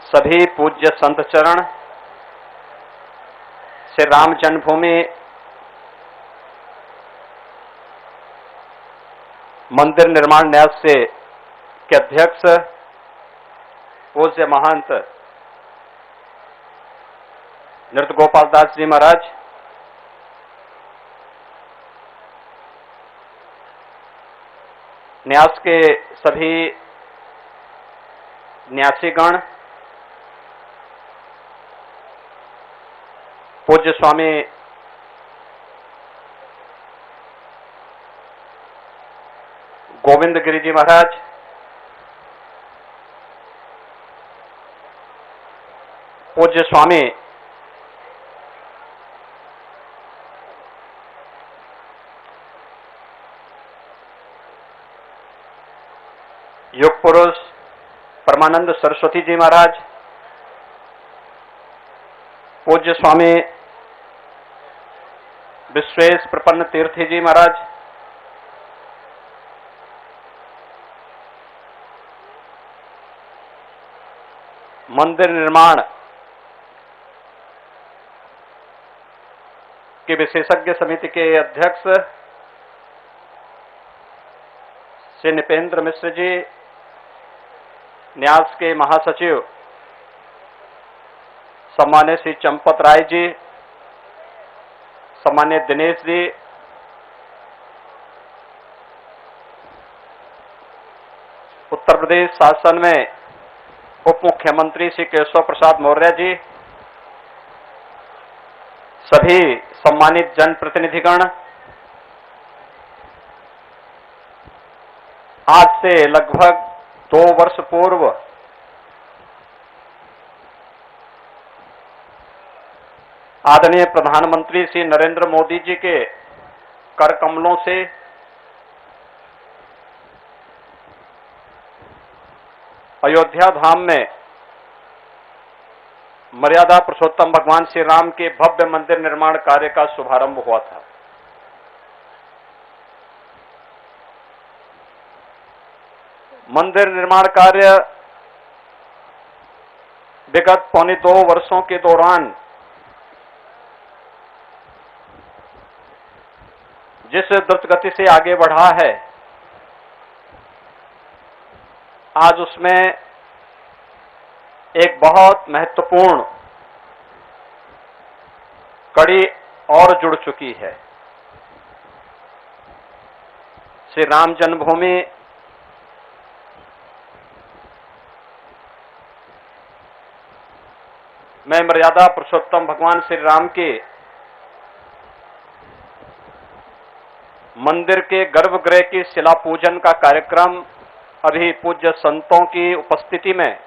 सभी पूज्य संत चरण श्री राम जन्मभूमि मंदिर निर्माण न्यास से के अध्यक्ष पूज्य महंत नृत्य गोपाल दास जी महाराज, न्यास के सभी न्यासीगण, पूज्य स्वामी गोविंद गिरी जी महाराज, पूज्य स्वामी योग पुरुष परमानंद सरस्वती जी महाराज, पूज्य स्वामी विश्वेश प्रपन्न तीर्थी जी महाराज, मंदिर निर्माण के विशेषज्ञ समिति के अध्यक्ष श्री निपेंद्र मिश्र जी, न्यास के महासचिव सम्मान्य श्री चंपत राय जी, सम्मान्य दिनेश जी, उत्तर प्रदेश शासन में उप मुख्यमंत्री श्री केशव प्रसाद मौर्य जी, सभी सम्मानित जनप्रतिनिधिगण, आज से लगभग 2 वर्ष पूर्व आदरणीय प्रधानमंत्री श्री नरेंद्र मोदी जी के कर कमलों से अयोध्या धाम में मर्यादा पुरुषोत्तम भगवान श्री राम के भव्य मंदिर निर्माण कार्य का शुभारंभ हुआ था। मंदिर निर्माण कार्य विगत 2.25 वर्षों के दौरान जिस द्रुत गति से आगे बढ़ा है, आज उसमें एक बहुत महत्वपूर्ण कड़ी और जुड़ चुकी है। श्री राम जन्मभूमि में मर्यादा पुरुषोत्तम भगवान श्री राम के मंदिर के गर्भगृह की शिला पूजन का कार्यक्रम अभी पूज्य संतों की उपस्थिति में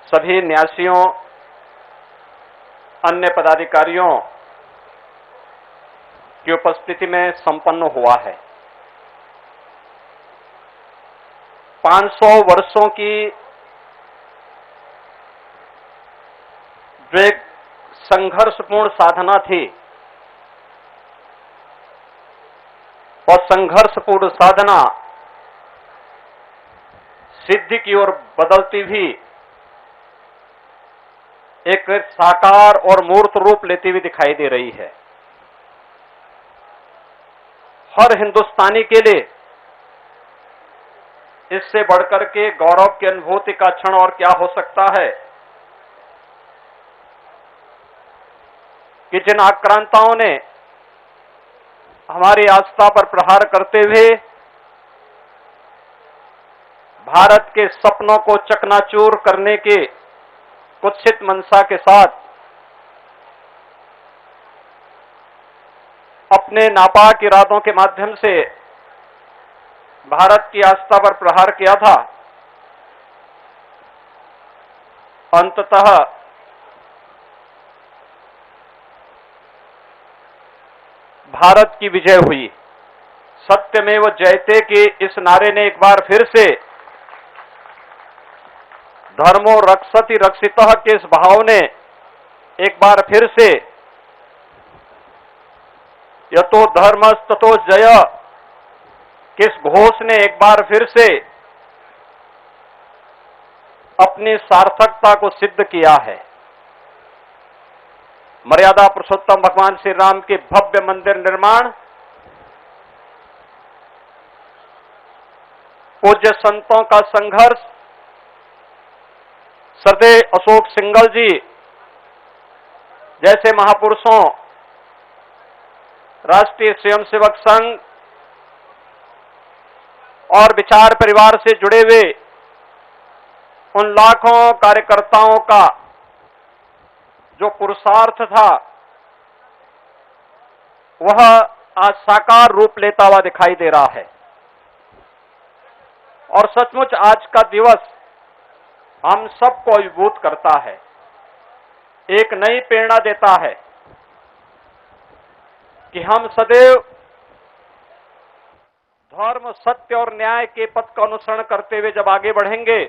सभी न्यासियों, अन्य पदाधिकारियों की उपस्थिति में संपन्न हुआ है। 500 वर्षों की जो एक संघर्षपूर्ण साधना थी, और संघर्षपूर्ण साधना सिद्धि की ओर बदलती भी एक साकार और मूर्त रूप लेती हुई दिखाई दे रही है। हर हिंदुस्तानी के लिए इससे बढ़कर के गौरव की अनुभूति का क्षण और क्या हो सकता है कि जिन आक्रांताओं ने हमारी आस्था पर प्रहार करते हुए भारत के सपनों को चकनाचूर करने के कुत्सित मंशा के साथ अपने नापाक इरादों के माध्यम से भारत की आस्था पर प्रहार किया था, अंततः भारत की विजय हुई। सत्यमेव जयते के इस नारे ने एक बार फिर से धर्मो रक्षति रक्षितः के इस भाव ने एक बार फिर से यतो धर्मस्ततो जय किस घोष ने एक बार फिर से अपनी सार्थकता को सिद्ध किया है। मर्यादा पुरुषोत्तम भगवान श्री राम के भव्य मंदिर निर्माण पूज्य संतों का संघर्ष, श्रद्धेय अशोक सिंघल जी जैसे महापुरुषों, राष्ट्रीय स्वयंसेवक संघ और विचार परिवार से जुड़े हुए उन लाखों कार्यकर्ताओं का जो पुरुषार्थ था, वह आज साकार रूप लेता हुआ दिखाई दे रहा है। और सचमुच आज का दिवस हम सबको अभिभूत करता है, एक नई प्रेरणा देता है कि हम सदैव धर्म, सत्य और न्याय के पथ का अनुसरण करते हुए जब आगे बढ़ेंगे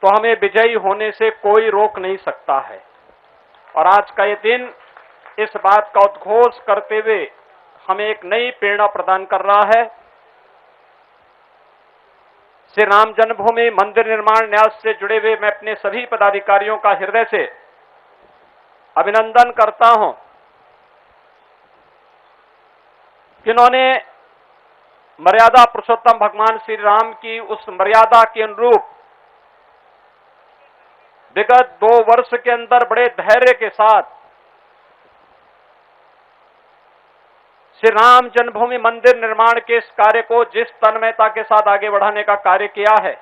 तो हमें विजयी होने से कोई रोक नहीं सकता है। और आज का ये दिन इस बात का उद्घोष करते हुए हमें एक नई प्रेरणा प्रदान कर रहा है। श्री राम जन्मभूमि मंदिर निर्माण न्यास से जुड़े हुए मैं अपने सभी पदाधिकारियों का हृदय से अभिनंदन करता हूं, जिन्होंने मर्यादा पुरुषोत्तम भगवान श्री राम की उस मर्यादा के अनुरूप विगत 2 वर्ष के अंदर बड़े धैर्य के साथ श्री राम जन्मभूमि मंदिर निर्माण के इस कार्य को जिस तन्मयता के साथ आगे बढ़ाने का कार्य किया है,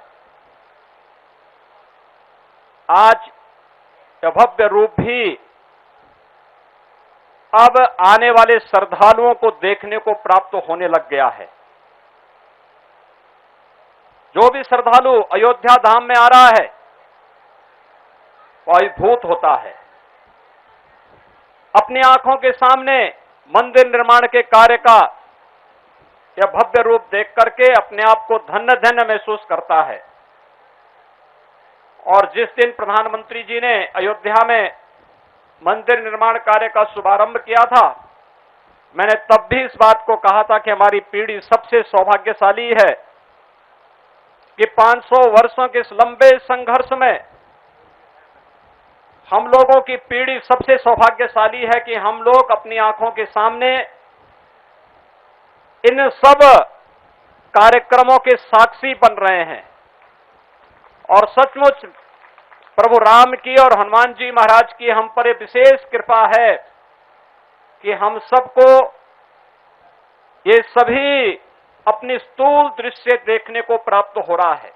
आज यह भव्य रूप भी अब आने वाले श्रद्धालुओं को देखने को प्राप्त होने लग गया है। जो भी श्रद्धालु अयोध्या धाम में आ रहा है वो अभिभूत होता है। अपनी आंखों के सामने मंदिर निर्माण के कार्य का यह भव्य रूप देख करके अपने आप को धन्य धन्य महसूस करता है। और जिस दिन प्रधानमंत्री जी ने अयोध्या में मंदिर निर्माण कार्य का शुभारंभ किया था, मैंने तब भी इस बात को कहा था कि हमारी पीढ़ी सबसे सौभाग्यशाली है कि 500 वर्षों के इस लंबे संघर्ष में हम लोगों की पीढ़ी सबसे सौभाग्यशाली है कि हम लोग अपनी आंखों के सामने इन सब कार्यक्रमों के साक्षी बन रहे हैं। और सचमुच प्रभु राम की और हनुमान जी महाराज की हम पर विशेष कृपा है कि हम सबको ये सभी अपनी स्थूल दृश्य देखने को प्राप्त हो रहा है।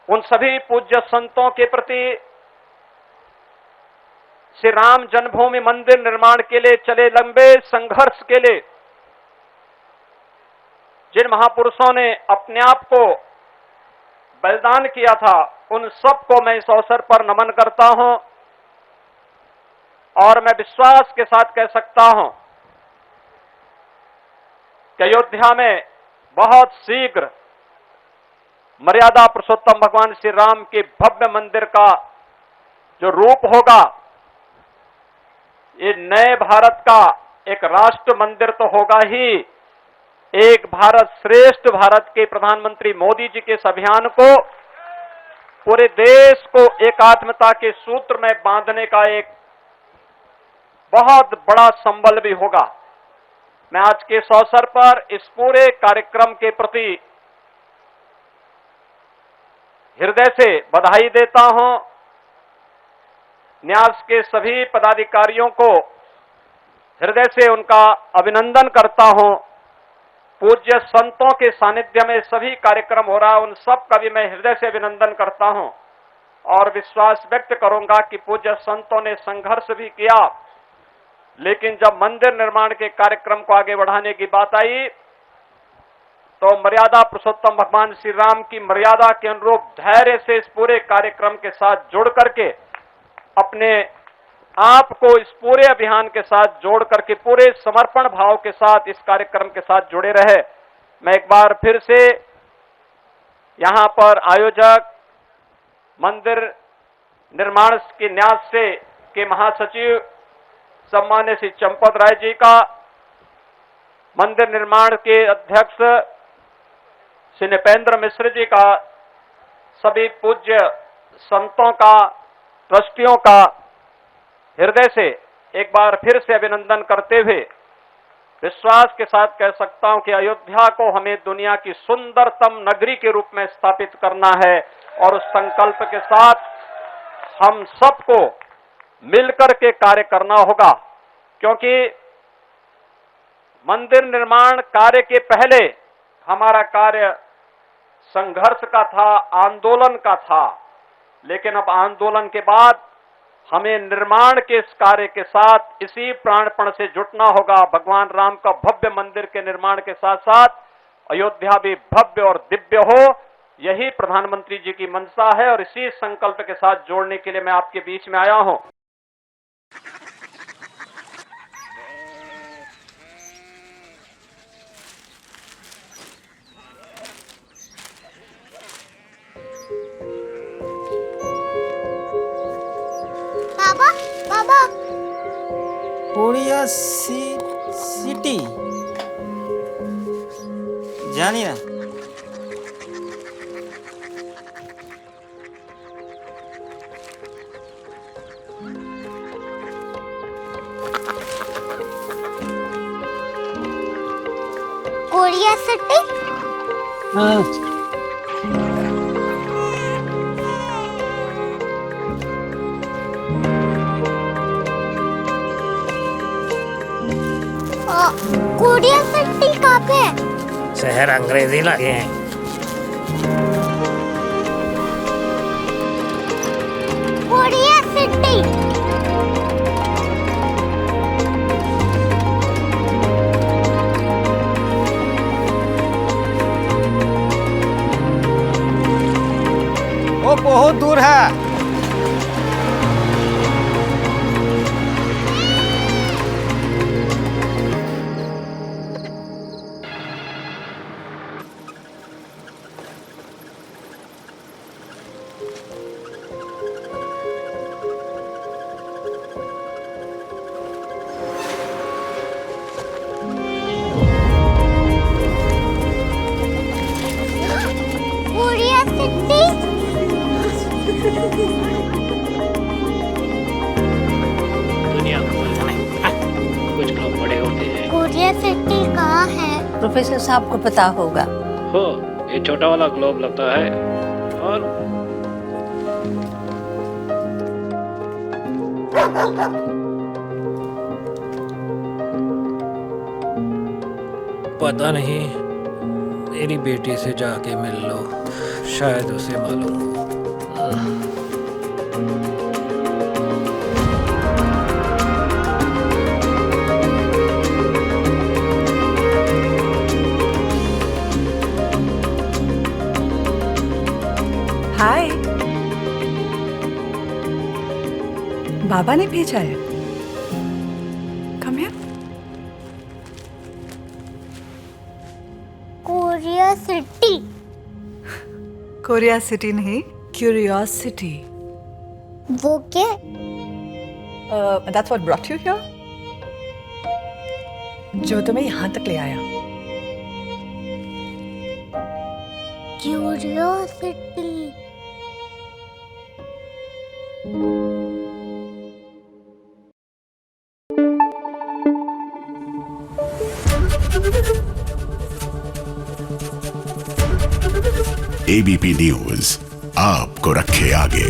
उन सभी पूज्य संतों के प्रति, श्री राम जन्मभूमि मंदिर निर्माण के लिए चले लंबे संघर्ष के लिए जिन महापुरुषों ने अपने आप को बलिदान किया था, उन सबको मैं इस अवसर पर नमन करता हूं। और मैं विश्वास के साथ कह सकता हूं कि अयोध्या में बहुत शीघ्र मर्यादा पुरुषोत्तम भगवान श्री राम के भव्य मंदिर का जो रूप होगा, ये नए भारत का एक राष्ट्र मंदिर तो होगा ही, एक भारत श्रेष्ठ भारत के प्रधानमंत्री मोदी जी के इस अभियान को पूरे देश को एकात्मता के सूत्र में बांधने का एक बहुत बड़ा संबल भी होगा। मैं आज के इस अवसर पर इस पूरे कार्यक्रम के प्रति हृदय से बधाई देता हूं। न्यास के सभी पदाधिकारियों को हृदय से उनका अभिनंदन करता हूं। पूज्य संतों के सानिध्य में सभी कार्यक्रम हो रहा है, उन सब का भी मैं हृदय से अभिनंदन करता हूं और विश्वास व्यक्त करूंगा कि पूज्य संतों ने संघर्ष भी किया, लेकिन जब मंदिर निर्माण के कार्यक्रम को आगे बढ़ाने की बात आई तो मर्यादा पुरुषोत्तम भगवान श्री राम की मर्यादा के अनुरूप धैर्य से इस पूरे कार्यक्रम के साथ जुड़ करके अपने आप को इस पूरे अभियान के साथ जोड़ करके पूरे समर्पण भाव के साथ इस कार्यक्रम के साथ जुड़े रहे। मैं एक बार फिर से यहां पर आयोजक, मंदिर निर्माण के न्यास से के महासचिव सम्मान्य श्री चंपत राय जी का, मंदिर निर्माण के अध्यक्ष श्री नृपेंद्र मिश्र जी का, सभी पूज्य संतों का, ट्रस्टियों का हृदय से एक बार फिर से अभिनंदन करते हुए विश्वास के साथ कह सकता हूं कि अयोध्या को हमें दुनिया की सुंदरतम नगरी के रूप में स्थापित करना है और उस संकल्प के साथ हम सबको मिलकर के कार्य करना होगा, क्योंकि मंदिर निर्माण कार्य के पहले हमारा कार्य संघर्ष का था, आंदोलन का था, लेकिन अब आंदोलन के बाद हमें निर्माण के इस कार्य के साथ इसी प्राणपण से जुटना होगा। भगवान राम का भव्य मंदिर के निर्माण के साथ साथ अयोध्या भी भव्य और दिव्य हो, यही प्रधानमंत्री जी की मंशा है और इसी संकल्प के साथ जोड़ने के लिए मैं आपके बीच में आया हूं। बाबा बाबा कोरिया सिटी जानी ना। Korea city. हाँ कोरिया सिटी कहाँ पे है? शहर अंग्रेजी लगे हैं। Korea city. वो बहुत दूर है। Korea city. दुनिया को कुछ लोग बड़े होते हैं। कोरिया सिटी कहाँ है? प्रोफेसर साहब को पता होगा। हो, ये छोटा वाला ग्लोब लगता है और पता नहीं, मेरी बेटी से जाके मिल लो, शायद उसे मालूम हो। हाय, बाबा ने भेजा है। Come here. Korea city. Korea city नहीं, क्यूरियोसिटी। वो क्या? That's what brought you here? जो तुम्हें यहाँ तक ले आया। क्यूरियोसिटी। एबीपी न्यूज आपको रखे आगे।